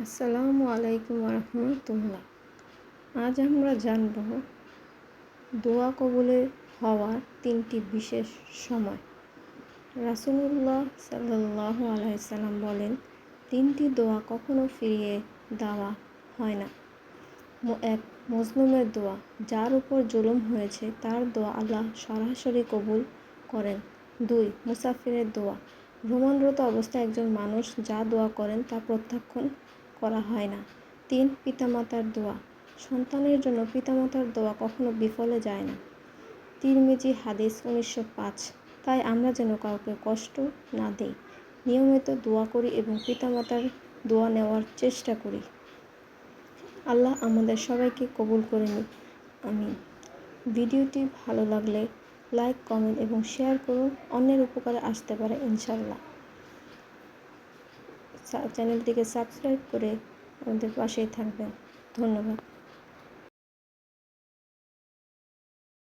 আসসালামু আলাইকুম রহমতুল্লাহ। আজ আমরা জানব দোয়া কবুলের হওয়ার তিনটি বিশেষ সময়। রাসূলুল্লাহ সাল্লাল্লাহু আলাইহি সাল্লাম বলেন, তিনটি দোয়া কখনো ফিরিয়ে দেওয়া হয় না। এক, মজলুমের দোয়া, যার উপর জুলুম হয়েছে তার দোয়া আল্লাহ সরাসরি কবুল করেন। 2, মুসাফিরের দোয়া, ভ্রমণরত অবস্থায় একজন মানুষ যা দোয়া করেন তা প্রত্যাখ্যান করা হয় না। 3, পিতামাতার দোয়া, সন্তানের জন্য পিতামাতার দোয়া কখনো বিফলে যায় না। তিরমিজি হাদিস 1905। তাই আমরা যেন কাউকে কষ্ট না দিই, নিয়মিত দোয়া করি এবং পিতামাতার দোয়া নেওয়ার চেষ্টা করি। আল্লাহ আমাদের সবাইকে কবুল করে নিক, আমিন। ভিডিওটি ভালো লাগলে লাইক, কমেন্ট এবং শেয়ার করুন, অন্যের উপকারে আসতে পারে ইনশাআল্লাহ। চ্যানেলটিকে সাবস্ক্রাইব করে আমাদের পাশেই থাকবেন। ধন্যবাদ।